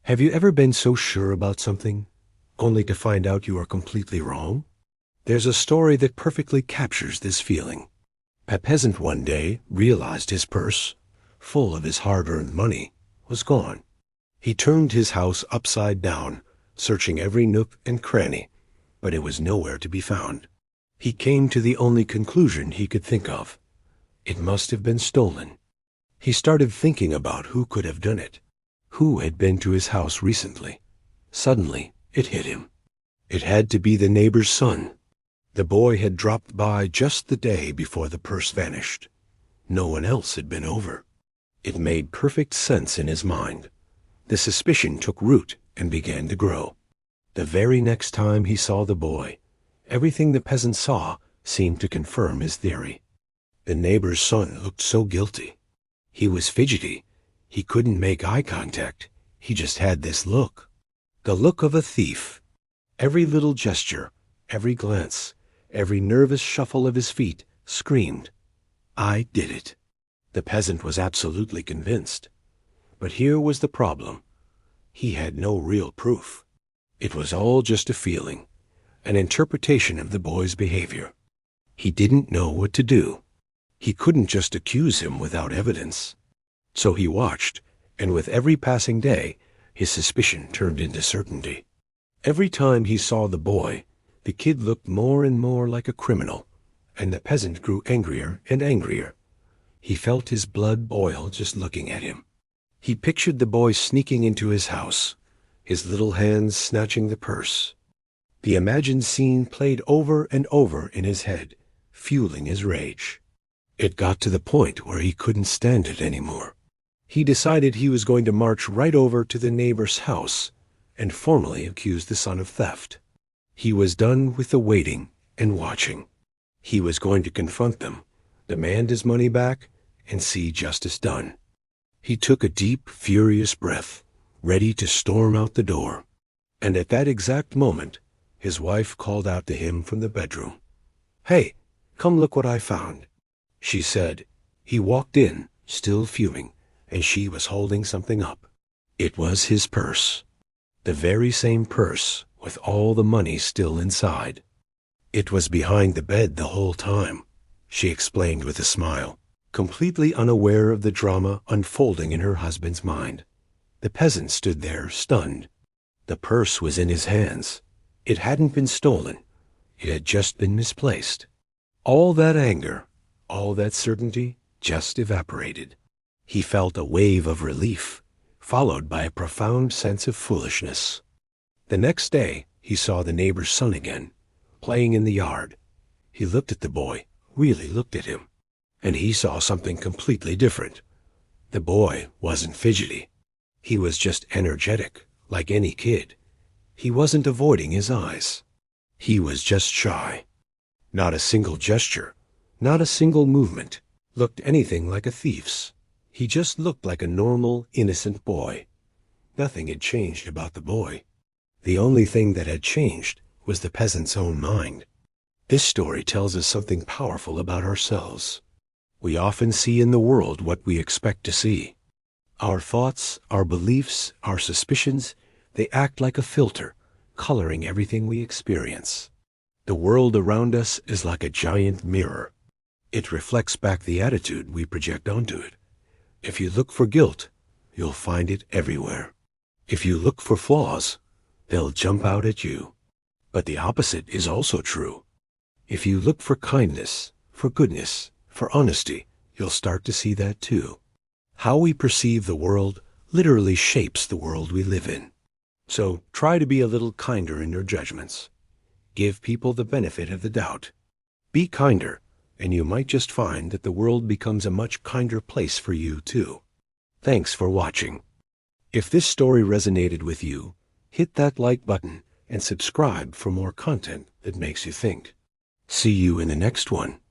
Have you ever been so sure about something, only to find out you are completely wrong? There's a story that perfectly captures this feeling. A peasant one day realized his purse, full of his hard-earned money, was gone. He turned his house upside down, searching every nook and cranny, but it was nowhere to be found. He came to the only conclusion he could think of. It must have been stolen. He started thinking about who could have done it. Who had been to his house recently? Suddenly, it hit him. It had to be the neighbor's son. The boy had dropped by just the day before the purse vanished. No one else had been over. It made perfect sense in his mind. The suspicion took root and began to grow. The very next time he saw the boy, everything the peasant saw seemed to confirm his theory. The neighbor's son looked so guilty. He was fidgety. He couldn't make eye contact. He just had this look. The look of a thief. Every little gesture, every glance, every nervous shuffle of his feet screamed, "I did it." The peasant was absolutely convinced. But here was the problem. He had no real proof. It was all just a feeling, an interpretation of the boy's behavior. He didn't know what to do. He couldn't just accuse him without evidence. So he watched, and with every passing day, his suspicion turned into certainty. Every time he saw the boy, the kid looked more and more like a criminal, and the peasant grew angrier and angrier. He felt his blood boil just looking at him. He pictured the boy sneaking into his house, his little hands snatching the purse. The imagined scene played over and over in his head, fueling his rage. It got to the point where he couldn't stand it anymore. He decided he was going to march right over to the neighbor's house and formally accuse the son of theft. He was done with the waiting and watching. He was going to confront them, demand his money back, and see justice done. He took a deep, furious breath, ready to storm out the door. And at that exact moment, his wife called out to him from the bedroom. "Hey, come look what I found," she said. He walked in, still fuming, and she was holding something up. It was his purse. The very same purse, with all the money still inside. "It was behind the bed the whole time," she explained with a smile, completely unaware of the drama unfolding in her husband's mind. The peasant stood there, stunned. The purse was in his hands. It hadn't been stolen. It had just been misplaced. All that anger, all that certainty, just evaporated. He felt a wave of relief, followed by a profound sense of foolishness. The next day, he saw the neighbor's son again, playing in the yard. He looked at the boy, really looked at him, and he saw something completely different. The boy wasn't fidgety. He was just energetic, like any kid. He wasn't avoiding his eyes. He was just shy. Not a single gesture, not a single movement, looked anything like a thief's. He just looked like a normal, innocent boy. Nothing had changed about the boy. The only thing that had changed was the peasant's own mind. This story tells us something powerful about ourselves. We often see in the world what we expect to see. Our thoughts, our beliefs, our suspicions, they act like a filter, coloring everything we experience. The world around us is like a giant mirror. It reflects back the attitude we project onto it. If you look for guilt, you'll find it everywhere. If you look for flaws, they'll jump out at you. But the opposite is also true. If you look for kindness, for goodness, for honesty, you'll start to see that too. How we perceive the world literally shapes the world we live in. So try to be a little kinder in your judgments. Give people the benefit of the doubt. Be kinder, and you might just find that the world becomes a much kinder place for you too. Thanks for watching. If this story resonated with you, hit that like button and subscribe for more content that makes you think. See you in the next one.